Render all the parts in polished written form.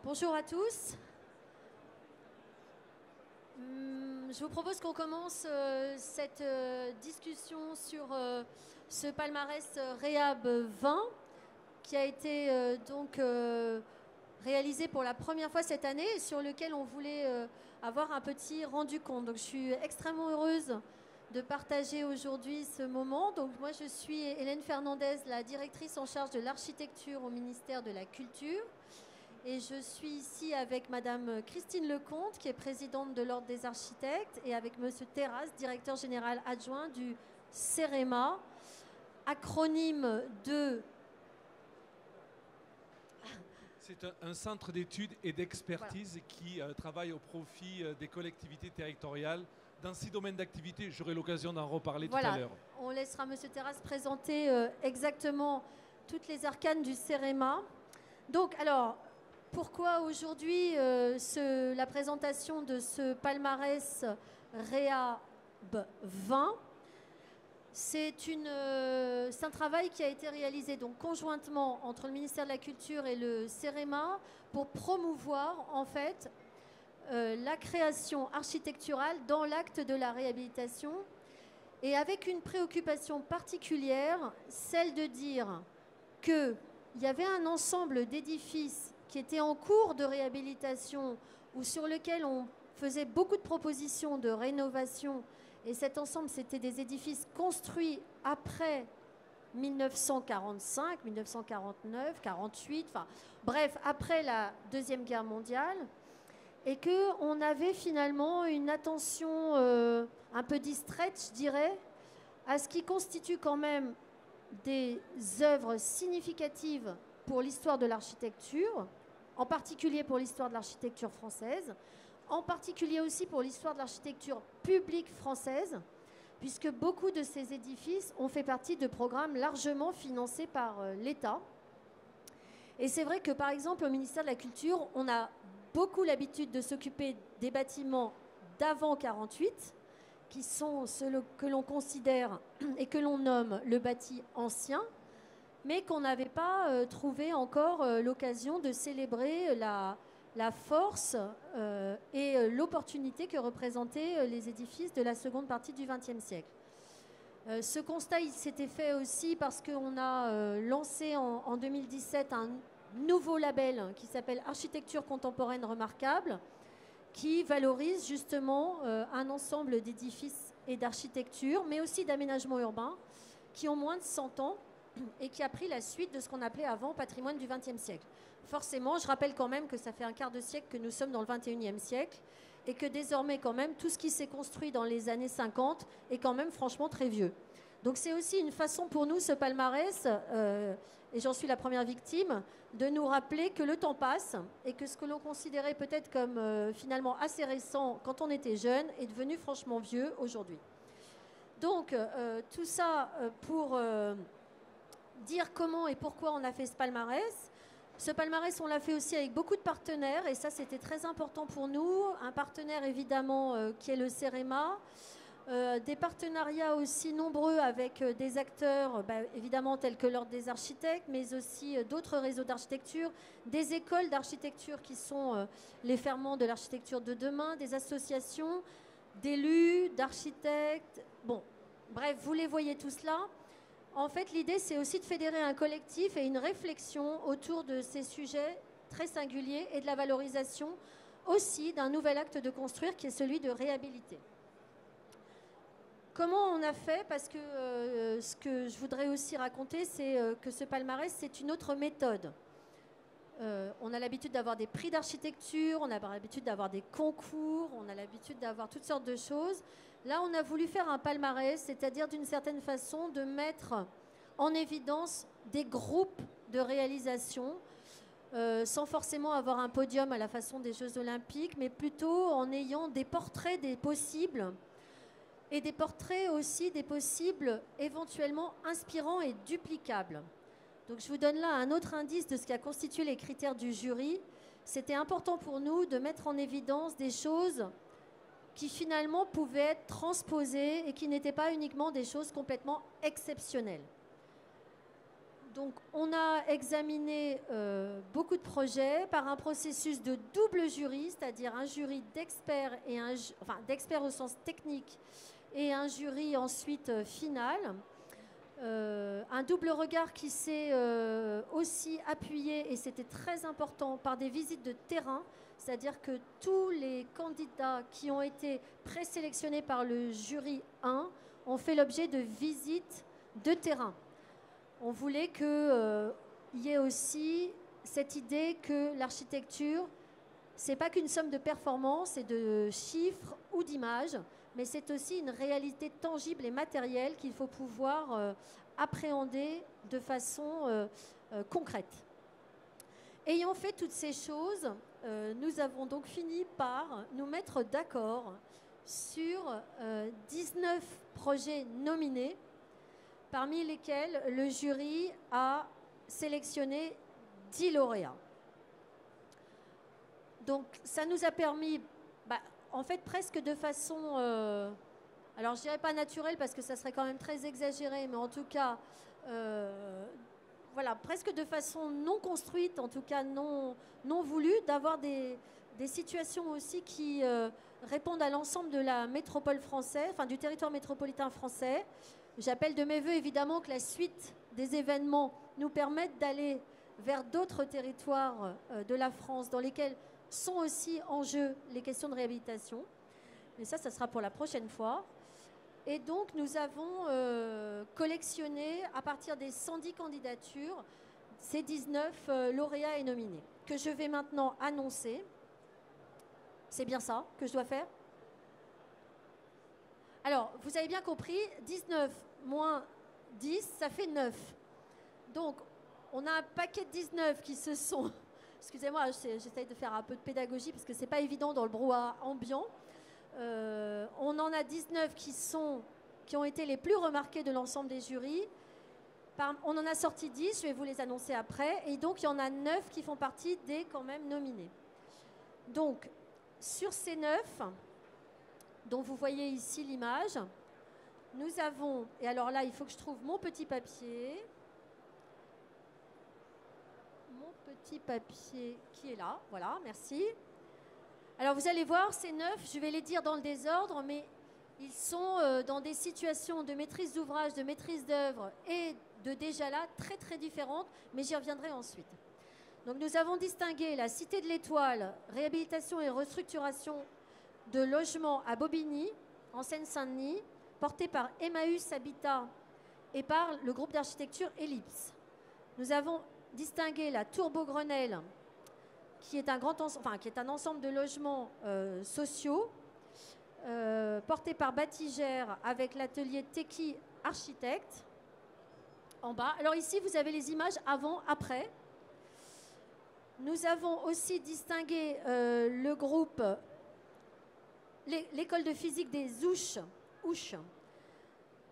Bonjour à tous. Je vous propose qu'on commence cette discussion sur ce palmarès Réhab 20 qui a été réalisé pour la première fois cette année et sur lequel on voulait avoir un petit rendu compte. Donc je suis extrêmement heureuse de partager aujourd'hui ce moment. Donc moi je suis Hélène Fernandez, la directrice en charge de l'architecture au ministère de la Culture. Et je suis ici avec Madame Christine Lecomte, qui est présidente de l'Ordre des architectes, et avec Monsieur Terrasse, directeur général adjoint du CEREMA, acronyme de... C'est un centre d'études et d'expertise qui travaille au profit des collectivités territoriales dans 6 domaines d'activité. J'aurai l'occasion d'en reparler tout à l'heure. On laissera Monsieur Terrasse présenter exactement toutes les arcanes du CEREMA. Donc, alors... Pourquoi aujourd'hui la présentation de ce palmarès Réhab 20 ? C'est un travail qui a été réalisé donc conjointement entre le ministère de la Culture et le CEREMA pour promouvoir en fait la création architecturale dans l'acte de la réhabilitation et avec une préoccupation particulière, celle de dire qu'il y avait un ensemble d'édifices qui était en cours de réhabilitation ou sur lequel on faisait beaucoup de propositions de rénovation. Et cet ensemble, c'était des édifices construits après 1945, 1949, 48, enfin bref, après la Deuxième Guerre mondiale. Et qu'on avait finalement une attention un peu distraite, je dirais, à ce qui constitue quand même des œuvres significatives pour l'histoire de l'architecture, en particulier pour l'histoire de l'architecture française, en particulier aussi pour l'histoire de l'architecture publique française, puisque beaucoup de ces édifices ont fait partie de programmes largement financés par l'État. Et c'est vrai que, par exemple, au ministère de la Culture, on a beaucoup l'habitude de s'occuper des bâtiments d'avant 48, qui sont ceux que l'on considère et que l'on nomme le bâti ancien, mais qu'on n'avait pas trouvé encore l'occasion de célébrer la force et l'opportunité que représentaient les édifices de la seconde partie du XXe siècle. Ce constat, il s'était fait aussi parce qu'on a lancé en 2017 un nouveau label qui s'appelle Architecture contemporaine remarquable, qui valorise justement un ensemble d'édifices et d'architecture, mais aussi d'aménagement urbain, qui ont moins de 100 ans, et qui a pris la suite de ce qu'on appelait avant patrimoine du XXe siècle. Forcément, je rappelle quand même que ça fait un quart de siècle que nous sommes dans le XXIe siècle et que désormais, quand même, tout ce qui s'est construit dans les années 50 est quand même franchement très vieux. Donc c'est aussi une façon pour nous, ce palmarès, et j'en suis la première victime, de nous rappeler que le temps passe et que ce que l'on considérait peut-être comme finalement assez récent quand on était jeune est devenu franchement vieux aujourd'hui. Donc tout ça pour... dire comment et pourquoi on a fait ce palmarès. Ce palmarès, on l'a fait aussi avec beaucoup de partenaires et ça, c'était très important pour nous. Un partenaire, évidemment, qui est le CEREMA. Des partenariats aussi nombreux avec des acteurs, évidemment, tels que l'Ordre des architectes, mais aussi d'autres réseaux d'architecture, des écoles d'architecture qui sont les ferments de l'architecture de demain, des associations d'élus, d'architectes. Bon, bref, vous les voyez tous là. En fait, l'idée, c'est aussi de fédérer un collectif et une réflexion autour de ces sujets très singuliers et de la valorisation aussi d'un nouvel acte de construire qui est celui de réhabiliter. Comment on a fait ? Parce que ce que je voudrais aussi raconter, c'est que ce palmarès, c'est une autre méthode. On a l'habitude d'avoir des prix d'architecture, on a l'habitude d'avoir des concours, on a l'habitude d'avoir toutes sortes de choses. Là, on a voulu faire un palmarès, c'est-à-dire d'une certaine façon de mettre en évidence des groupes de réalisation, sans forcément avoir un podium à la façon des Jeux Olympiques, mais plutôt en ayant des portraits des possibles et des portraits aussi des possibles éventuellement inspirants et duplicables. Donc je vous donne là un autre indice de ce qui a constitué les critères du jury. C'était important pour nous de mettre en évidence des choses qui finalement pouvaient être transposées et qui n'étaient pas uniquement des choses complètement exceptionnelles. Donc, on a examiné beaucoup de projets par un processus de double jury, c'est-à-dire un jury d'experts, d'experts au sens technique, et un jury ensuite final. Un double regard qui s'est aussi appuyé, et c'était très important, par des visites de terrain, c'est-à-dire que tous les candidats qui ont été présélectionnés par le jury 1 ont fait l'objet de visites de terrain. On voulait qu'il y ait aussi cette idée que l'architecture, ce n'est pas qu'une somme de performances et de chiffres ou d'images, mais c'est aussi une réalité tangible et matérielle qu'il faut pouvoir appréhender de façon concrète. Ayant fait toutes ces choses, nous avons donc fini par nous mettre d'accord sur 19 projets nominés, parmi lesquels le jury a sélectionné 10 lauréats. Donc ça nous a permis, en fait presque de façon, alors je dirais pas naturelle parce que ça serait quand même très exagéré, mais en tout cas, voilà, presque de façon non construite, en tout cas non voulue, d'avoir des situations aussi qui répondent à l'ensemble de la métropole française, enfin du territoire métropolitain français. J'appelle de mes voeux évidemment que la suite des événements nous permette d'aller vers d'autres territoires de la France dans lesquels sont aussi en jeu les questions de réhabilitation. Mais ça sera pour la prochaine fois. Et donc, nous avons collectionné, à partir des 110 candidatures, ces 19 lauréats et nominés, que je vais maintenant annoncer. C'est bien ça que je dois faire? Alors, vous avez bien compris, 19 moins 10, ça fait 9. Donc, on a un paquet de 19 qui se sont... Excusez-moi, j'essaye de faire un peu de pédagogie parce que ce n'est pas évident dans le brouhaha ambiant. On en a 19 qui ont été les plus remarqués de l'ensemble des jurys. On en a sorti 10, je vais vous les annoncer après. Et donc, il y en a 9 qui font partie des quand même nominés. Donc, sur ces 9, dont vous voyez ici l'image, nous avons... Et alors là, il faut que je trouve mon petit papier. Mon petit papier qui est là. Voilà, merci. Alors, vous allez voir, ces 9, je vais les dire dans le désordre, mais ils sont dans des situations de maîtrise d'ouvrage, de maîtrise d'œuvre et de déjà là très très différentes, mais j'y reviendrai ensuite. Donc nous avons distingué la Cité de l'Étoile, réhabilitation et restructuration de logements à Bobigny, en Seine-Saint-Denis, porté par Emmaüs Habitat et par le groupe d'architecture Ellipse. Nous avons distingué la Tour Beaugrenelle, qui est un ensemble de logements sociaux, porté par Batigère avec l'atelier Teki Architecte en bas. Alors ici, vous avez les images avant, après. Nous avons aussi distingué le groupe, l'école de physique des Ouches,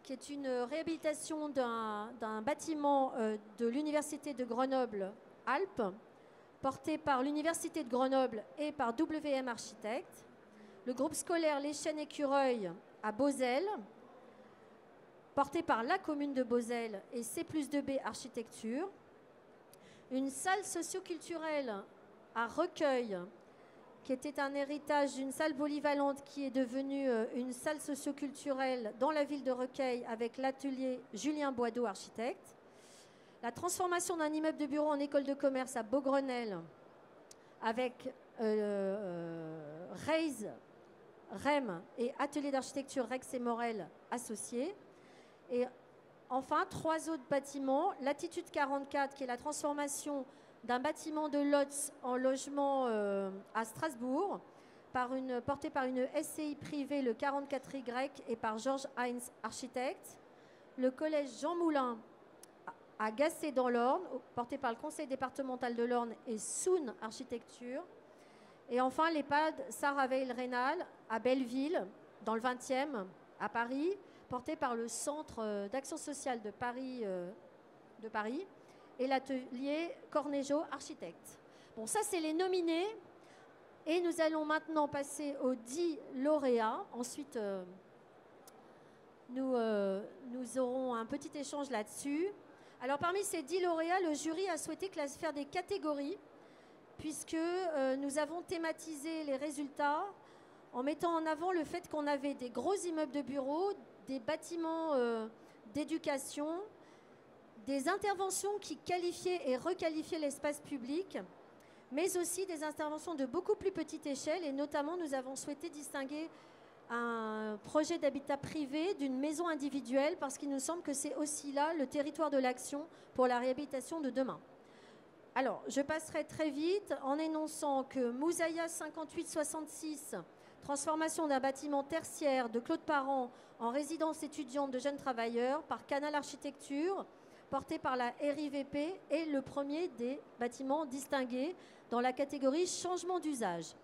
qui est une réhabilitation d'un bâtiment de l'université de Grenoble-Alpes, porté par l'université de Grenoble et par WM Architecte. Le groupe scolaire Les Chênes-Écureuils à Beauzelle, porté par la commune de Beauzelle et C+2B Architecture. Une salle socio-culturelle à Recueil, qui était un héritage d'une salle polyvalente qui est devenue une salle socio-culturelle dans la ville de Recueil avec l'atelier Julien Boideau Architecte. La transformation d'un immeuble de bureau en école de commerce à Beaugrenelle avec REM et Atelier d'architecture Rex et Morel associés. Et enfin, 3 autres bâtiments. Latitude 44, qui est la transformation d'un bâtiment de Lotz en logement à Strasbourg, porté par une SCI privée, le 44Y, et par Georges Heinz Architecte. Le collège Jean Moulin à Gassé dans l'Orne, porté par le conseil départemental de l'Orne et Soun Architecture. Et enfin, l'EHPAD Sarah Veil-Rénal à Belleville, dans le 20e, à Paris, porté par le Centre d'action sociale de Paris, et l'atelier Cornejo Architecte. Bon, ça, c'est les nominés. Et nous allons maintenant passer aux 10 lauréats. Ensuite, nous aurons un petit échange là-dessus. Alors parmi ces 10 lauréats, le jury a souhaité faire des catégories, puisque nous avons thématisé les résultats en mettant en avant le fait qu'on avait des gros immeubles de bureaux, des bâtiments d'éducation, des interventions qui qualifiaient et requalifiaient l'espace public, mais aussi des interventions de beaucoup plus petite échelle. Et notamment, nous avons souhaité distinguer un projet d'habitat privé d'une maison individuelle, parce qu'il nous semble que c'est aussi là le territoire de l'action pour la réhabilitation de demain. Alors, je passerai très vite en énonçant que Moussaïa 5866, transformation d'un bâtiment tertiaire de Claude Parent en résidence étudiante de jeunes travailleurs par Canal Architecture, porté par la RIVP, est le premier des bâtiments distingués dans la catégorie changement d'usage.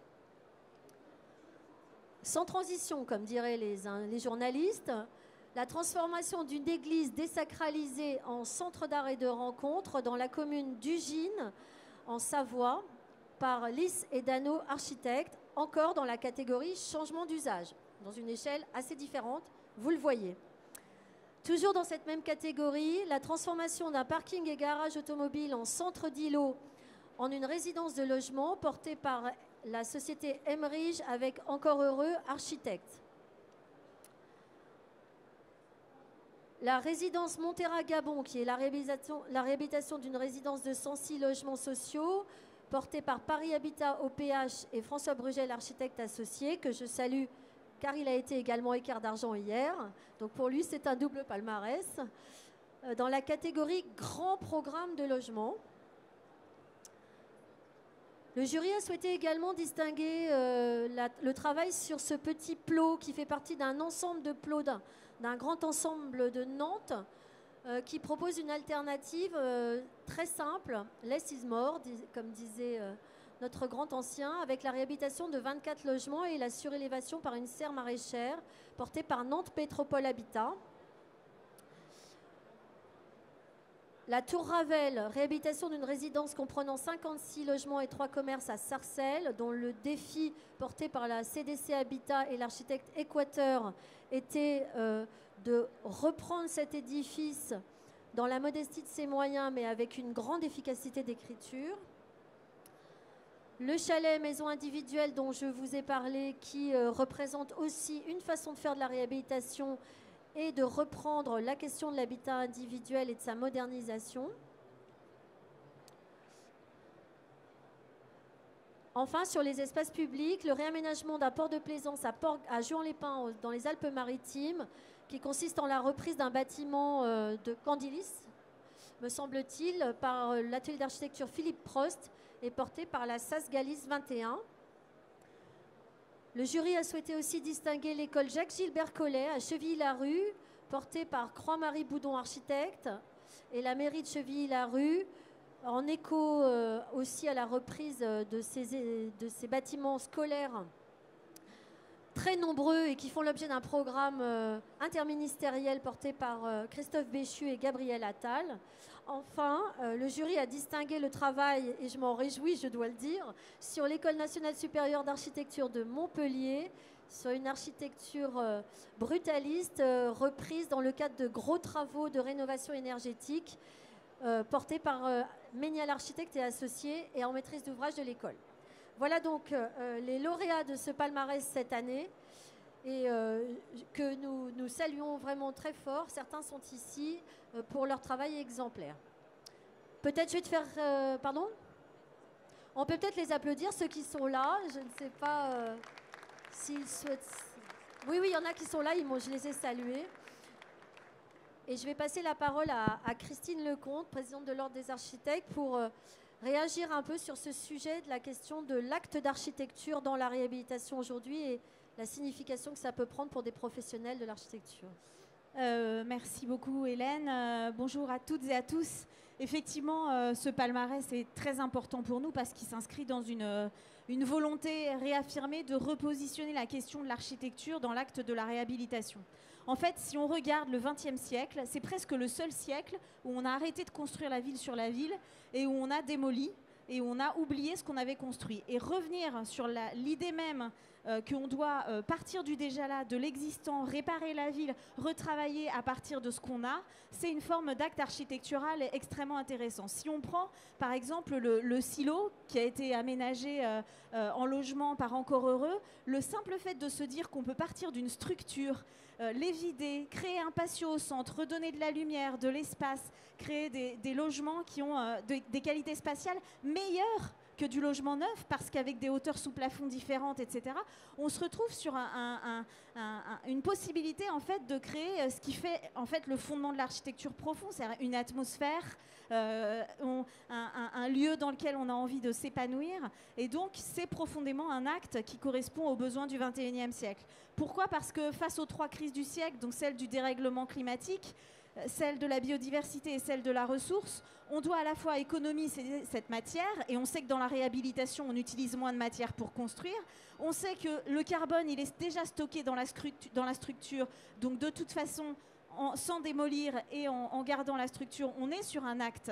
Sans transition, comme diraient les journalistes, la transformation d'une église désacralisée en centre d'art et de rencontre dans la commune d'Ugine, en Savoie, par Lys et Dano Architectes, encore dans la catégorie changement d'usage, dans une échelle assez différente, vous le voyez. Toujours dans cette même catégorie, la transformation d'un parking et garage automobile en centre d'îlot en une résidence de logement, portée par la société Emerige avec Encore Heureux Architectes. La résidence Montera-Gabon, qui est la réhabilitation d'une résidence de 106 logements sociaux, portée par Paris Habitat OPH et François Brugel, architecte associé, que je salue car il a été également équerre d'argent hier. Donc pour lui, c'est un double palmarès. Dans la catégorie grand programme de logement. Le jury a souhaité également distinguer le travail sur ce petit plot qui fait partie d'un ensemble de plots d'un grand ensemble de Nantes qui propose une alternative très simple, less is more, comme disait notre grand ancien, avec la réhabilitation de 24 logements et la surélévation par une serre maraîchère portée par Nantes Pétropole Habitat. La Tour Ravel, réhabilitation d'une résidence comprenant 56 logements et 3 commerces à Sarcelles, dont le défi porté par la CDC Habitat et l'architecte Équateur était de reprendre cet édifice dans la modestie de ses moyens, mais avec une grande efficacité d'écriture. Le chalet maison individuelle dont je vous ai parlé, qui représente aussi une façon de faire de la réhabilitation et de reprendre la question de l'habitat individuel et de sa modernisation. Enfin, sur les espaces publics, le réaménagement d'un port de plaisance à Juan-les-Pins dans les Alpes-Maritimes, qui consiste en la reprise d'un bâtiment de Candilis, me semble-t-il, par l'atelier d'architecture Philippe Prost et porté par la SAS Galis 21. Le jury a souhaité aussi distinguer l'école Jacques-Gilbert Collet à Chevilly-la-Rue, portée par Croix-Marie Boudon Architecte, et la mairie de Chevilly-la-Rue, en écho aussi à la reprise de ces bâtiments scolaires très nombreux et qui font l'objet d'un programme interministériel porté par Christophe Béchu et Gabriel Attal. Enfin, le jury a distingué le travail, et je m'en réjouis, je dois le dire, sur l'École nationale supérieure d'architecture de Montpellier, sur une architecture brutaliste reprise dans le cadre de gros travaux de rénovation énergétique portés par Ménial Architecte et Associés et en maîtrise d'ouvrage de l'école. Voilà donc les lauréats de ce palmarès cette année et que nous saluons vraiment très fort. Certains sont ici pour leur travail exemplaire. Peut-être je vais te faire... pardon ? On peut peut-être les applaudir, ceux qui sont là. Je ne sais pas s'ils souhaitent... Oui, il y en a qui sont là, je les ai salués. Et je vais passer la parole à Christine Lecomte, présidente de l'Ordre des architectes, pour réagir un peu sur ce sujet de la question de l'acte d'architecture dans la réhabilitation aujourd'hui et la signification que ça peut prendre pour des professionnels de l'architecture. Merci beaucoup Hélène. Bonjour à toutes et à tous. Effectivement, ce palmarès est très important pour nous parce qu'il s'inscrit dans une volonté réaffirmée de repositionner la question de l'architecture dans l'acte de la réhabilitation. En fait, si on regarde le XXe siècle, c'est presque le seul siècle où on a arrêté de construire la ville sur la ville et où on a démoli et on a oublié ce qu'on avait construit. Et revenir sur l'idée même qu'on doit partir du déjà là, de l'existant, réparer la ville, retravailler à partir de ce qu'on a, c'est une forme d'acte architectural extrêmement intéressant. Si on prend par exemple le silo qui a été aménagé en logement par Encore Heureux, le simple fait de se dire qu'on peut partir d'une structure, les vider, créer un patio au centre, redonner de la lumière, de l'espace, créer des logements qui ont des qualités spatiales meilleures que du logement neuf, parce qu'avec des hauteurs sous plafond différentes, etc., on se retrouve sur une possibilité en fait de créer ce qui fait en fait le fondement de l'architecture profonde, c'est-à-dire une atmosphère, un lieu dans lequel on a envie de s'épanouir. Et donc, c'est profondément un acte qui correspond aux besoins du XXIe siècle. Pourquoi ? Parce que face aux 3 crises du siècle, donc celle du dérèglement climatique, celle de la biodiversité et celle de la ressource, on doit à la fois économiser cette matière, et on sait que dans la réhabilitation, on utilise moins de matière pour construire. On sait que le carbone, il est déjà stocké dans la structure, donc de toute façon, sans démolir et en gardant la structure, on est sur un acte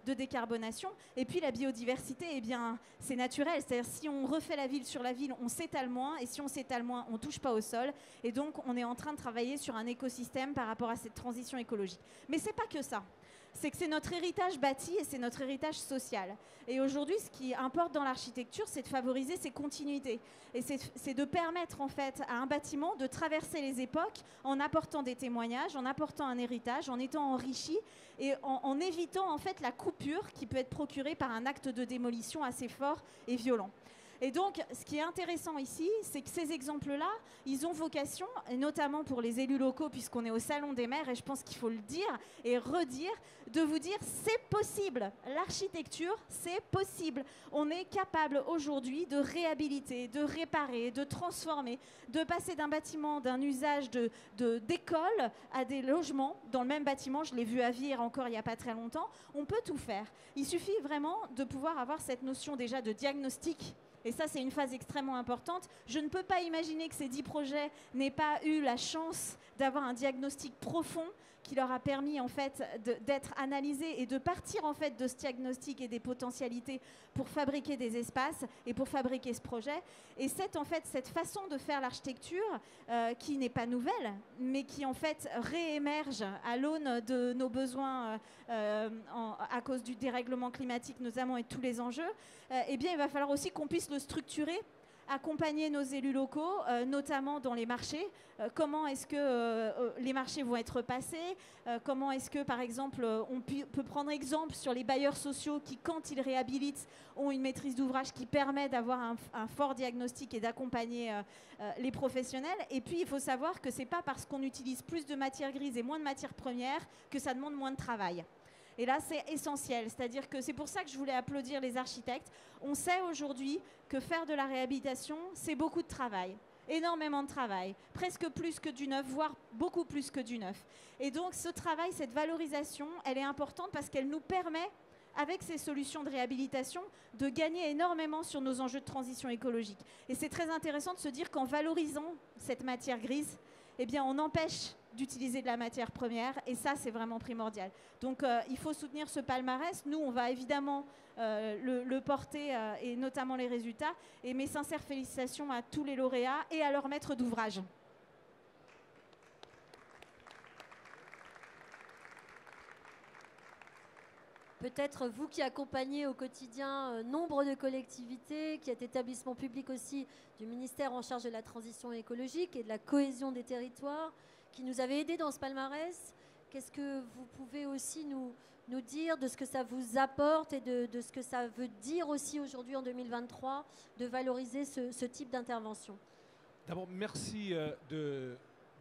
de décarbonation. Et puis la biodiversité, eh bien, c'est naturel. C'est-à-dire si on refait la ville sur la ville, on s'étale moins. Et si on s'étale moins, on ne touche pas au sol. Et donc, on est en train de travailler sur un écosystème par rapport à cette transition écologique. Mais ce n'est pas que ça. C'est que c'est notre héritage bâti et c'est notre héritage social. Et aujourd'hui, ce qui importe dans l'architecture, c'est de favoriser ces continuités. Et c'est de permettre en fait à un bâtiment de traverser les époques en apportant des témoignages, en apportant un héritage, en étant enrichi et en évitant en fait la coupure qui peut être procurée par un acte de démolition assez fort et violent. Et donc, ce qui est intéressant ici, c'est que ces exemples-là, ils ont vocation, et notamment pour les élus locaux, puisqu'on est au Salon des maires, et je pense qu'il faut le dire et redire, de vous dire c'est possible. L'architecture, c'est possible. On est capable aujourd'hui de réhabiliter, de réparer, de transformer, de passer d'un bâtiment, d'un usage d'école à des logements dans le même bâtiment. Je l'ai vu à Vire encore il n'y a pas très longtemps. On peut tout faire. Il suffit vraiment de pouvoir avoir cette notion déjà de diagnostic. Et ça, c'est une phase extrêmement importante. Je ne peux pas imaginer que ces 10 projets n'aient pas eu la chance d'avoir un diagnostic profond qui leur a permis en fait d'être analysés et de partir en fait de ce diagnostic et des potentialités pour fabriquer des espaces et pour fabriquer ce projet. Et cette façon de faire l'architecture qui n'est pas nouvelle, mais qui en fait réémerge à l'aune de nos besoins à cause du dérèglement climatique notamment et de tous les enjeux, eh bien il va falloir aussi qu'on puisse le structurer, accompagner nos élus locaux, notamment dans les marchés. Comment est-ce que les marchés vont être passés, comment est-ce que, par exemple, on peut prendre exemple sur les bailleurs sociaux qui, quand ils réhabilitent, ont une maîtrise d'ouvrage qui permet d'avoir un fort diagnostic et d'accompagner les professionnels. Et puis, il faut savoir que ce n'est pas parce qu'on utilise plus de matières grises et moins de matières premières que ça demande moins de travail. Et là, c'est essentiel. C'est-à-dire que c'est pour ça que je voulais applaudir les architectes. On sait aujourd'hui que faire de la réhabilitation, c'est beaucoup de travail. Énormément de travail. Presque plus que du neuf, voire beaucoup plus que du neuf. Et donc, ce travail, cette valorisation, elle est importante parce qu'elle nous permet, avec ces solutions de réhabilitation, de gagner énormément sur nos enjeux de transition écologique. Et c'est très intéressant de se dire qu'en valorisant cette matière grise, eh bien, on empêche d'utiliser de la matière première, et ça, c'est vraiment primordial. Donc, il faut soutenir ce palmarès. Nous, on va évidemment le porter, et notamment les résultats. Et mes sincères félicitations à tous les lauréats et à leurs maîtres d'ouvrage. Peut-être vous qui accompagnez au quotidien nombre de collectivités, qui êtes établissement public aussi du ministère en charge de la transition écologique et de la cohésion des territoires, qui nous avez aidés dans ce palmarès. Qu'est-ce que vous pouvez aussi nous dire de ce que ça vous apporte et de ce que ça veut dire aussi aujourd'hui en 2023 de valoriser ce type d'intervention? D'abord, merci de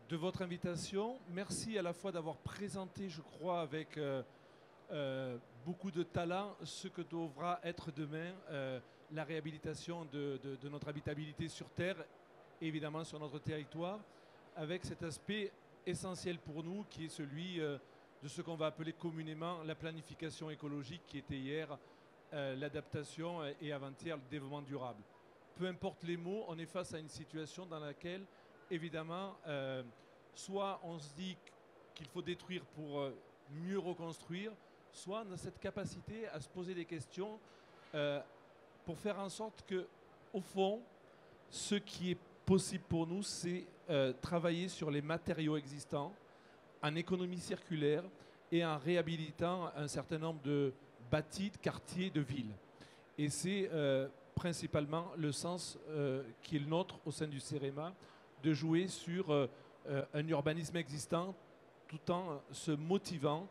votre invitation. Merci à la fois d'avoir présenté, je crois, avec beaucoup de talent ce que devra être demain la réhabilitation de notre habitabilité sur Terre, évidemment sur notre territoire, avec cet aspect essentiel pour nous qui est celui de ce qu'on va appeler communément la planification écologique, qui était hier l'adaptation et avant-hier le développement durable. Peu importe les mots, on est face à une situation dans laquelle, évidemment, soit on se dit qu'il faut détruire pour mieux reconstruire, soit on a cette capacité à se poser des questions pour faire en sorte que, au fond, ce qui est possible pour nous, c'est travailler sur les matériaux existants, en économie circulaire et en réhabilitant un certain nombre de bâtis, de quartiers, de villes. Et c'est principalement le sens qui est le nôtre au sein du CEREMA, de jouer sur un urbanisme existant tout en se motivant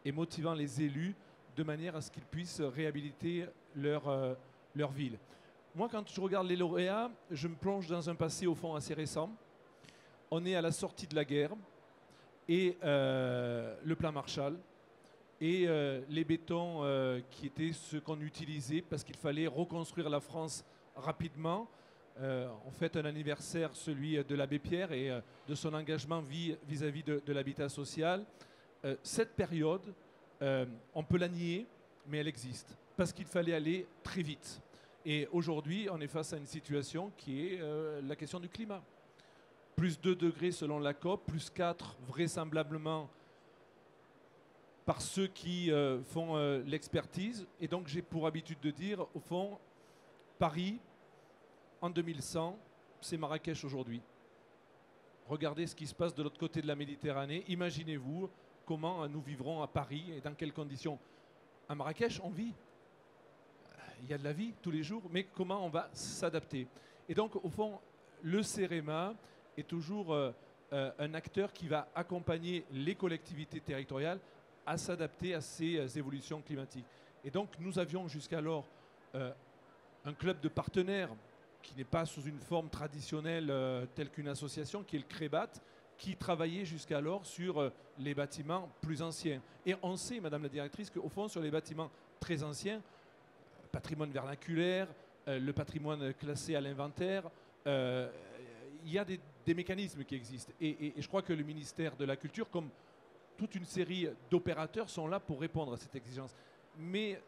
et motivant les élus de manière à ce qu'ils puissent réhabiliter leur ville. Moi, quand je regarde les lauréats, je me plonge dans un passé au fond assez récent. On est à la sortie de la guerre et le plan Marshall et les bétons qui étaient ceux qu'on utilisait parce qu'il fallait reconstruire la France rapidement. On fête un anniversaire, celui de l'abbé Pierre et de son engagement vis-à-vis de l'habitat social. Cette période, on peut la nier, mais elle existe parce qu'il fallait aller très vite. Et aujourd'hui, on est face à une situation qui est la question du climat. Plus 2 degrés selon la COP, plus 4 vraisemblablement par ceux qui font l'expertise. Et donc j'ai pour habitude de dire, au fond, Paris, en 2100, c'est Marrakech aujourd'hui. Regardez ce qui se passe de l'autre côté de la Méditerranée. Imaginez-vous comment nous vivrons à Paris et dans quelles conditions. À Marrakech, on vit. Il y a de la vie tous les jours, mais comment on va s'adapter. Et donc, au fond, le CEREMA est toujours un acteur qui va accompagner les collectivités territoriales à s'adapter à ces évolutions climatiques. Et donc, nous avions jusqu'alors un club de partenaires qui n'est pas sous une forme traditionnelle telle qu'une association, qui est le CREBAT, qui travaillait jusqu'alors sur les bâtiments plus anciens. Et on sait, Madame la Directrice, qu'au fond, sur les bâtiments très anciens, patrimoine vernaculaire, le patrimoine classé à l'inventaire, il y a des mécanismes qui existent. Et je crois que le ministère de la Culture, comme toute une série d'opérateurs, sont là pour répondre à cette exigence. Mais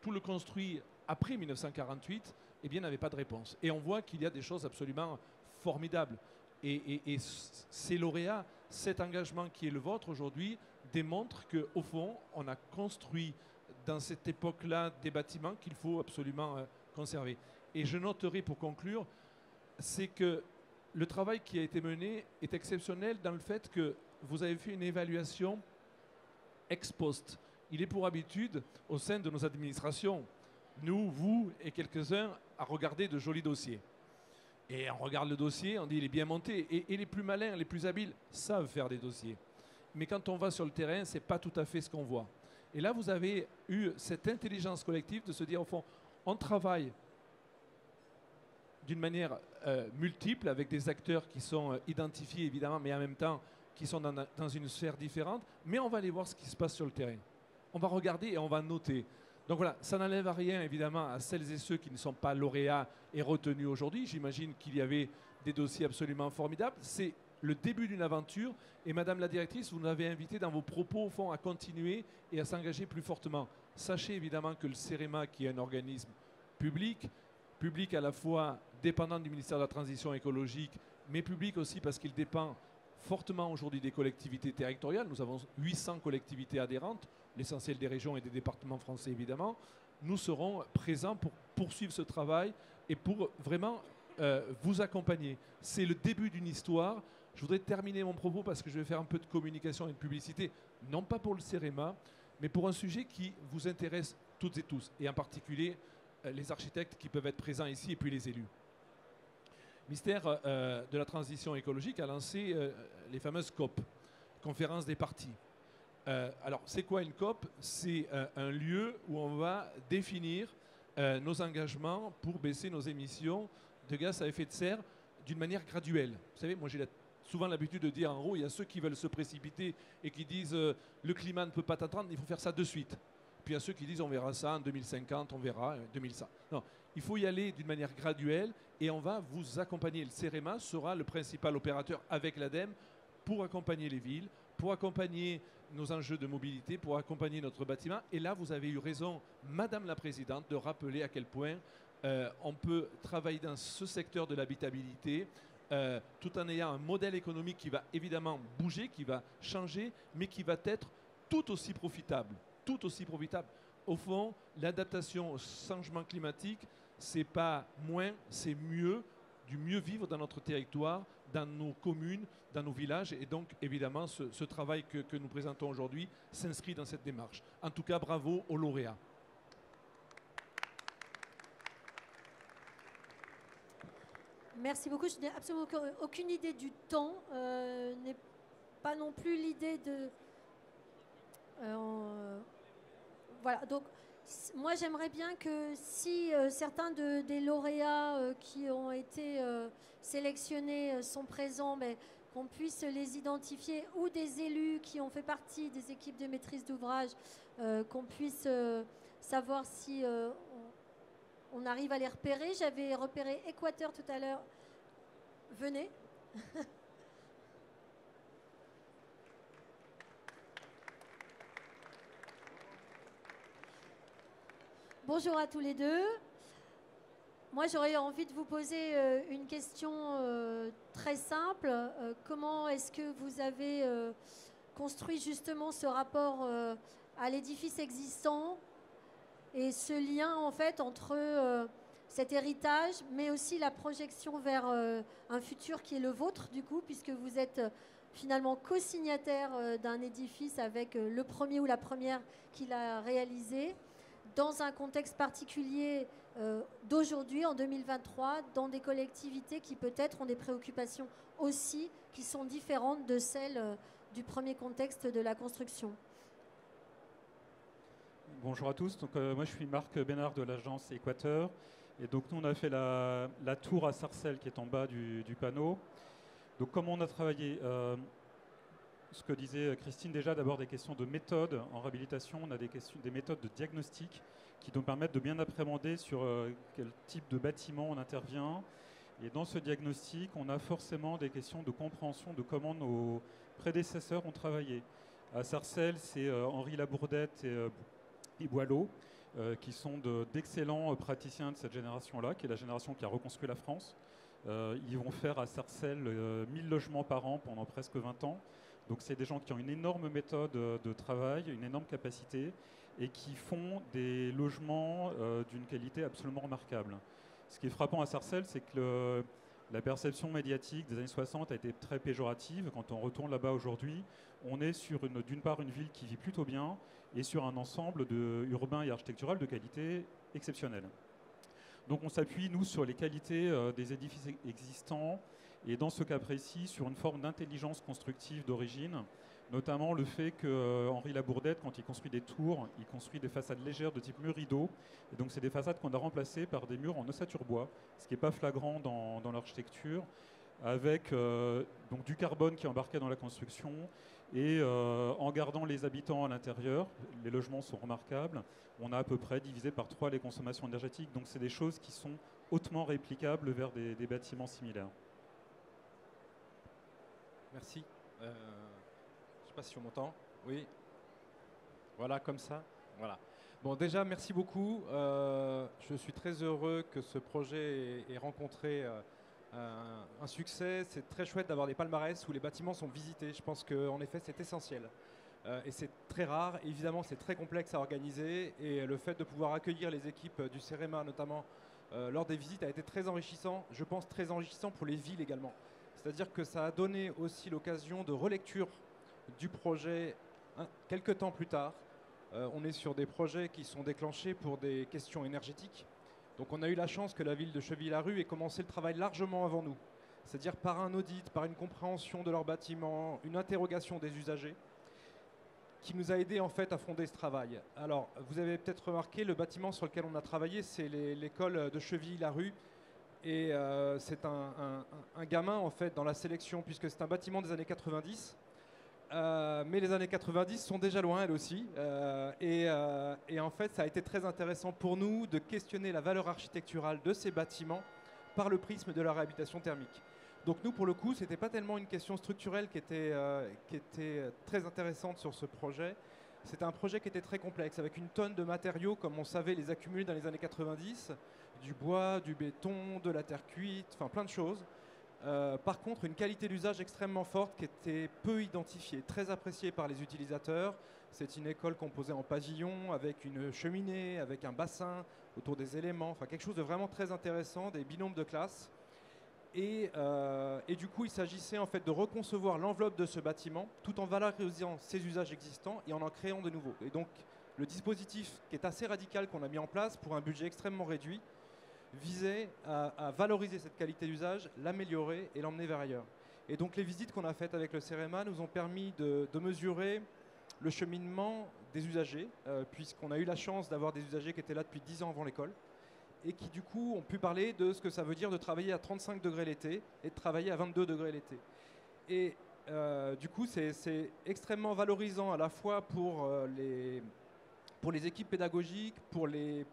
tout le construit après 1948, eh bien, n'avait pas de réponse. Et on voit qu'il y a des choses absolument formidables. Et ces lauréats, cet engagement qui est le vôtre aujourd'hui, démontre qu'au fond, on a construit dans cette époque-là des bâtiments qu'il faut absolument conserver. Et je noterai pour conclure, c'est que le travail qui a été mené est exceptionnel dans le fait que vous avez fait une évaluation ex post. Il est pour habitude, au sein de nos administrations, nous, vous et quelques-uns, à regarder de jolis dossiers. Et on regarde le dossier, on dit il est bien monté. Et les plus malins, les plus habiles savent faire des dossiers. Mais quand on va sur le terrain, ce n'est pas tout à fait ce qu'on voit. Et là, vous avez eu cette intelligence collective de se dire, au fond, on travaille d'une manière multiple, avec des acteurs qui sont identifiés, évidemment, mais en même temps, qui sont dans une sphère différente, mais on va aller voir ce qui se passe sur le terrain. On va regarder et on va noter. Donc voilà, ça n'enlève à rien, évidemment, à celles et ceux qui ne sont pas lauréats et retenus aujourd'hui. J'imagine qu'il y avait des dossiers absolument formidables. C'est le début d'une aventure. Et Madame la Directrice, vous nous avez invité dans vos propos, au fond, à continuer et à s'engager plus fortement. Sachez évidemment que le CEREMA, qui est un organisme public à la fois dépendant du ministère de la Transition écologique, mais public aussi parce qu'il dépend fortement aujourd'hui des collectivités territoriales. Nous avons 800 collectivités adhérentes, l'essentiel des régions et des départements français évidemment. Nous serons présents pour poursuivre ce travail et pour vraiment vous accompagner. C'est le début d'une histoire. Je voudrais terminer mon propos parce que je vais faire un peu de communication et de publicité, non pas pour le CEREMA, mais pour un sujet qui vous intéresse toutes et tous, et en particulier les architectes qui peuvent être présents ici et puis les élus. Le ministère de la Transition écologique a lancé les fameuses COP, conférences des parties. Alors, c'est quoi une COP? C'est un lieu où on va définir nos engagements pour baisser nos émissions de gaz à effet de serre d'une manière graduelle. Vous savez, moi j'ai souvent l'habitude de dire en haut, il y a ceux qui veulent se précipiter et qui disent le climat ne peut pas t'attendre, il faut faire ça de suite. Puis il y a ceux qui disent on verra ça en 2050, on verra 2100. Non, il faut y aller d'une manière graduelle et on va vous accompagner. Le CEREMA sera le principal opérateur avec l'ADEME pour accompagner les villes, pour accompagner nos enjeux de mobilité, pour accompagner notre bâtiment. Et là, vous avez eu raison, Madame la Présidente, de rappeler à quel point on peut travailler dans ce secteur de l'habitabilité tout en ayant un modèle économique qui va évidemment bouger, qui va changer, mais qui va être tout aussi profitable. Tout aussi profitable. Au fond, l'adaptation au changement climatique, c'est pas moins, c'est mieux, du mieux vivre dans notre territoire, dans nos communes, dans nos villages. Et donc, évidemment, ce travail que nous présentons aujourd'hui s'inscrit dans cette démarche. En tout cas, bravo aux lauréats. Merci beaucoup. Je n'ai absolument aucune idée du temps. N'est pas non plus l'idée de... voilà, donc moi j'aimerais bien que si certains des lauréats qui ont été sélectionnés sont présents, mais qu'on puisse les identifier, ou des élus qui ont fait partie des équipes de maîtrise d'ouvrage, qu'on puisse savoir si on arrive à les repérer. J'avais repéré Équateur tout à l'heure. Venez. Bonjour à tous les deux. Moi, j'aurais envie de vous poser une question très simple. Comment est-ce que vous avez construit justement ce rapport à l'édifice existant et ce lien en fait entre cet héritage, mais aussi la projection vers un futur qui est le vôtre du coup, puisque vous êtes finalement co-signataire d'un édifice avec le premier ou la première qui l'a réalisé, dans un contexte particulier d'aujourd'hui, en 2023, dans des collectivités qui peut-être ont des préoccupations aussi qui sont différentes de celles du premier contexte de la construction. Bonjour à tous, donc, moi je suis Marc Bénard de l'agence Équateur, et donc nous on a fait la tour à Sarcelles qui est en bas du panneau. Donc comment on a travaillé, ce que disait Christine déjà, d'abord des questions de méthode en réhabilitation, on a des méthodes de diagnostic qui nous permettent de bien appréhender sur quel type de bâtiment on intervient. Et dans ce diagnostic, on a forcément des questions de compréhension de comment nos prédécesseurs ont travaillé. À Sarcelles, c'est Henri Labourdette et Boileau, qui sont d'excellents praticiens de cette génération-là, qui est la génération qui a reconstruit la France. Ils vont faire à Sarcelles 1000 logements par an pendant presque 20 ans. Donc c'est des gens qui ont une énorme méthode de travail, une énorme capacité, et qui font des logements d'une qualité absolument remarquable. Ce qui est frappant à Sarcelles, c'est que la perception médiatique des années 60 a été très péjorative. Quand on retourne là-bas aujourd'hui, on est sur d'une part une ville qui vit plutôt bien et sur un ensemble urbain et architectural de qualité exceptionnelle. Donc on s'appuie, nous, sur les qualités des édifices existants et dans ce cas précis, sur une forme d'intelligence constructive d'origine, notamment le fait que Henri Labourdette, quand il construit des tours, il construit des façades légères de type mur rideau. Et donc c'est des façades qu'on a remplacées par des murs en ossature bois, ce qui n'est pas flagrant dans l'architecture, avec donc du carbone qui est embarqué dans la construction et en gardant les habitants à l'intérieur. Les logements sont remarquables. On a à peu près divisé par 3 les consommations énergétiques. Donc c'est des choses qui sont hautement réplicables vers des bâtiments similaires. Merci. Je ne sais pas si on m'entend. Oui. Voilà, comme ça. Voilà. Bon, déjà, merci beaucoup. Je suis très heureux que ce projet ait rencontré un succès. C'est très chouette d'avoir des palmarès où les bâtiments sont visités. Je pense qu'en effet, c'est essentiel. Et c'est très rare. Évidemment, c'est très complexe à organiser. Et le fait de pouvoir accueillir les équipes du CEREMA, notamment lors des visites, a été très enrichissant. Je pense très enrichissant pour les villes également. C'est-à-dire que ça a donné aussi l'occasion de relecture du projet quelques temps plus tard. On est sur des projets qui sont déclenchés pour des questions énergétiques. Donc on a eu la chance que la ville de Cheville-Larue ait commencé le travail largement avant nous. C'est-à-dire par un audit, par une compréhension de leur bâtiment, une interrogation des usagers, qui nous a aidé en fait à fonder ce travail. Alors, vous avez peut-être remarqué, le bâtiment sur lequel on a travaillé, c'est l'école de Cheville-Larue. Et c'est un gamin en fait dans la sélection, puisque c'est un bâtiment des années 90. Mais les années 90 sont déjà loin, elles aussi. Et en fait, ça a été très intéressant pour nous de questionner la valeur architecturale de ces bâtiments par le prisme de la réhabilitation thermique. Donc nous, pour le coup, ce n'était pas tellement une question structurelle qui était très intéressante sur ce projet. C'était un projet qui était très complexe, avec une tonne de matériaux, comme on savait les accumuler dans les années 90, du bois, du béton, de la terre cuite, enfin plein de choses. Par contre, une qualité d'usage extrêmement forte qui était peu identifiée, très appréciée par les utilisateurs, C'est une école composée en pavillon, avec une cheminée, avec un bassin autour des éléments, enfin quelque chose de vraiment très intéressant, des binômes de classe. Et du coup, il s'agissait en fait de reconcevoir l'enveloppe de ce bâtiment tout en valorisant ses usages existants et en créant de nouveaux. Et donc, le dispositif qui est assez radical qu'on a mis en place pour un budget extrêmement réduit visait à valoriser cette qualité d'usage, l'améliorer et l'emmener vers ailleurs. Et donc, les visites qu'on a faites avec le CEREMA nous ont permis de mesurer le cheminement des usagers, puisqu'on a eu la chance d'avoir des usagers qui étaient là depuis 10 ans avant l'école, et qui du coup ont pu parler de ce que ça veut dire de travailler à 35 degrés l'été et de travailler à 22 degrés l'été. Et du coup, c'est extrêmement valorisant à la fois pour les équipes pédagogiques, pour les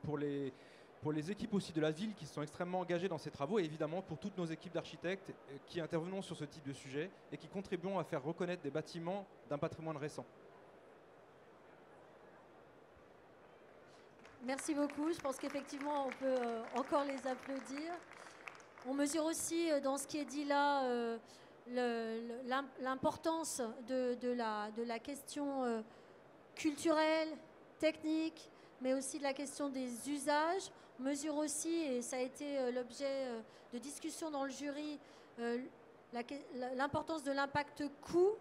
équipes aussi de la ville qui sont extrêmement engagées dans ces travaux, et évidemment pour toutes nos équipes d'architectes qui intervenons sur ce type de sujet et qui contribuons à faire reconnaître des bâtiments d'un patrimoine récent. Merci beaucoup. Je pense qu'effectivement, on peut encore les applaudir. On mesure aussi dans ce qui est dit là l'importance de la question culturelle, technique, mais aussi de la question des usages. On mesure aussi, et ça a été l'objet de discussion dans le jury, l'importance de l'impact coût.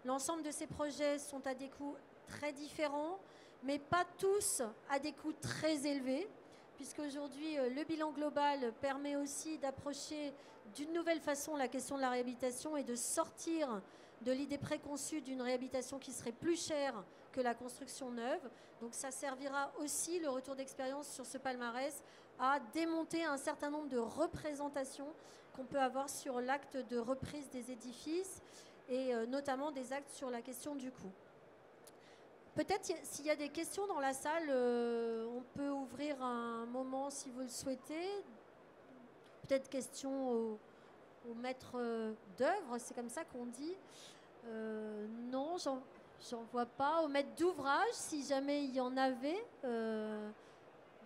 L'ensemble de ces projets sont à des coûts très différents, mais pas tous à des coûts très élevés, puisqu'aujourd'hui, le bilan global permet aussi d'approcher d'une nouvelle façon la question de la réhabilitation et de sortir de l'idée préconçue d'une réhabilitation qui serait plus chère que la construction neuve. Donc ça servira aussi, le retour d'expérience sur ce palmarès, à démonter un certain nombre de représentations qu'on peut avoir sur l'acte de reprise des édifices et notamment des actes sur la question du coût. Peut-être s'il y a des questions dans la salle, on peut ouvrir un moment si vous le souhaitez. Peut-être questions au maître d'œuvre, c'est comme ça qu'on dit. Non, j'en vois pas. Au maître d'ouvrage, si jamais il y en avait,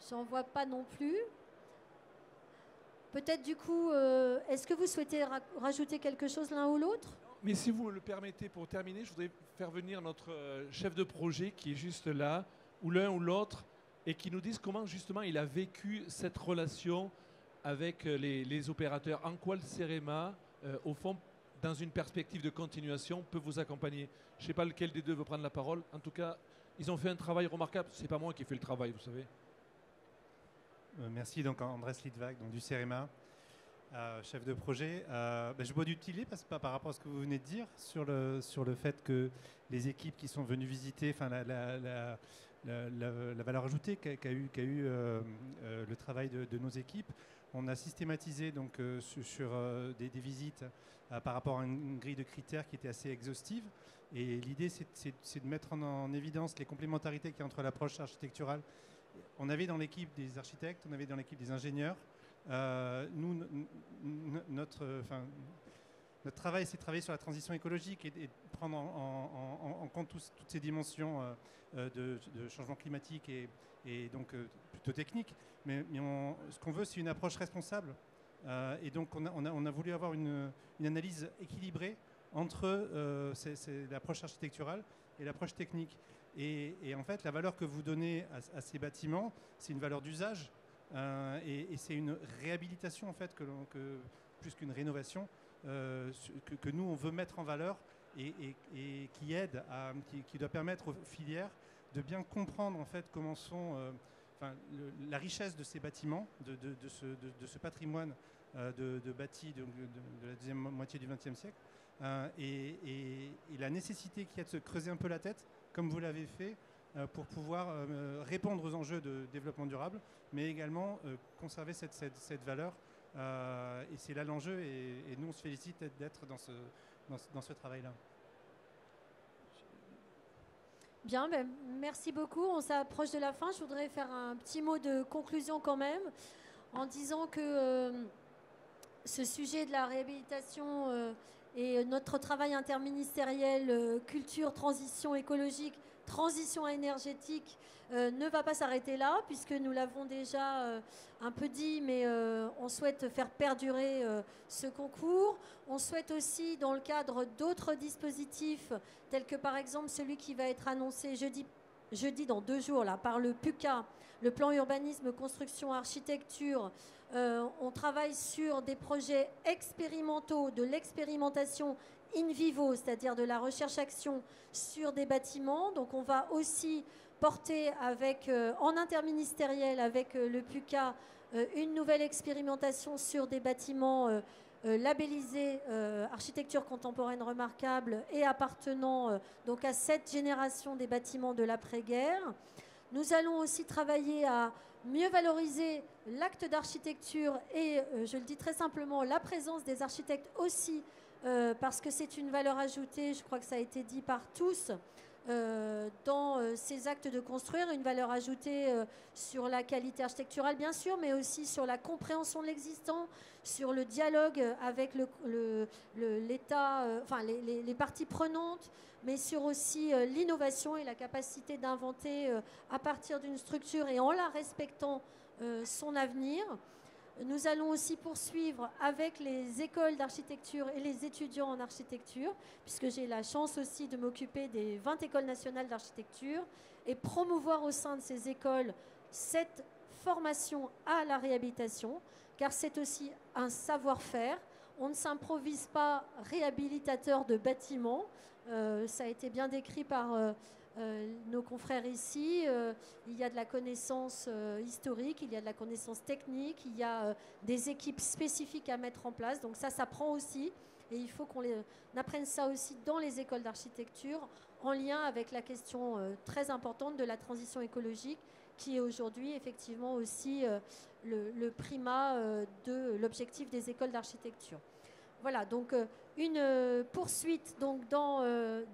j'en vois pas non plus. Peut-être du coup, est-ce que vous souhaitez rajouter quelque chose l'un ou l'autre ? Mais si vous le permettez, pour terminer, je voudrais faire venir notre chef de projet qui est juste là, ou l'un ou l'autre, et qui nous dise comment justement il a vécu cette relation avec les opérateurs. En quoi le CEREMA, au fond, dans une perspective de continuation, peut vous accompagner. Je ne sais pas lequel des deux veut prendre la parole. En tout cas, ils ont fait un travail remarquable. Ce n'est pas moi qui ai fait le travail, vous savez. Merci, donc Andrés Litvak, donc du CEREMA. Chef de projet, je bois du petit lait par rapport à ce que vous venez de dire sur le fait que les équipes qui sont venues visiter, la valeur ajoutée qu'a eu le travail de nos équipes. On a systématisé donc sur des visites par rapport à une grille de critères qui était assez exhaustive. Et l'idée, c'est de mettre en évidence les complémentarités qu'il y a entre l'approche architecturale. On avait dans l'équipe des architectes, on avait dans l'équipe des ingénieurs. Notre travail, c'est de travailler sur la transition écologique et de prendre en compte toutes ces dimensions de changement climatique et donc plutôt technique. Mais ce qu'on veut, c'est une approche responsable. Et donc, on a voulu avoir une analyse équilibrée entre l'approche architecturale et l'approche technique. Et en fait, la valeur que vous donnez à ces bâtiments, c'est une valeur d'usage. Et c'est une réhabilitation en fait plus qu'une rénovation que nous on veut mettre en valeur et qui aide qui doit permettre aux filières de bien comprendre en fait comment sont la richesse de ces bâtiments, de ce patrimoine de bâti de la deuxième moitié du XXe siècle et la nécessité qu'il y a de se creuser un peu la tête comme vous l'avez fait pour pouvoir répondre aux enjeux de développement durable, mais également conserver cette valeur. Et c'est là l'enjeu, et nous, on se félicite d'être dans ce travail-là. Bien, merci beaucoup. On s'approche de la fin. Je voudrais faire un petit mot de conclusion quand même, en disant que ce sujet de la réhabilitation et notre travail interministériel culture, transition écologique transition énergétique ne va pas s'arrêter là, puisque nous l'avons déjà un peu dit, mais on souhaite faire perdurer ce concours. On souhaite aussi, dans le cadre d'autres dispositifs, tels que par exemple celui qui va être annoncé jeudi dans 2 jours là, par le PUCA, le plan urbanisme, construction, architecture. On travaille sur des projets expérimentaux, de l'expérimentation in vivo, c'est-à-dire de la recherche-action sur des bâtiments. Donc on va aussi porter en interministériel avec le PUCA une nouvelle expérimentation sur des bâtiments labellisés architecture contemporaine remarquable et appartenant donc à cette génération des bâtiments de l'après-guerre. Nous allons aussi travailler à mieux valoriser l'acte d'architecture et, je le dis très simplement, la présence des architectes aussi, parce que c'est une valeur ajoutée, je crois que ça a été dit par tous, dans ces actes de construire, une valeur ajoutée sur la qualité architecturale bien sûr, mais aussi sur la compréhension de l'existant, sur le dialogue avec l'État, enfin les parties prenantes, mais sur aussi l'innovation et la capacité d'inventer à partir d'une structure et en la respectant son avenir. Nous allons aussi poursuivre avec les écoles d'architecture et les étudiants en architecture, puisque j'ai la chance aussi de m'occuper des 20 écoles nationales d'architecture et promouvoir au sein de ces écoles cette formation à la réhabilitation, car c'est aussi un savoir-faire. On ne s'improvise pas réhabilitateur de bâtiments. Ça a été bien décrit par nos confrères ici. Il y a de la connaissance historique, il y a de la connaissance technique, il y a des équipes spécifiques à mettre en place. Donc ça s'apprend aussi. Et il faut qu'on apprenne ça aussi dans les écoles d'architecture, en lien avec la question très importante de la transition écologique, qui est aujourd'hui effectivement aussi le primat de l'objectif des écoles d'architecture. Voilà, donc une poursuite donc,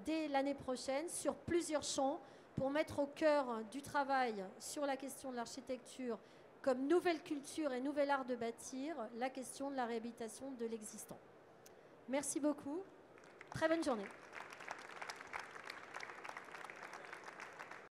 dès l'année prochaine sur plusieurs champs pour mettre au cœur du travail sur la question de l'architecture comme nouvelle culture et nouvel art de bâtir, la question de la réhabilitation de l'existant. Merci beaucoup. Très bonne journée.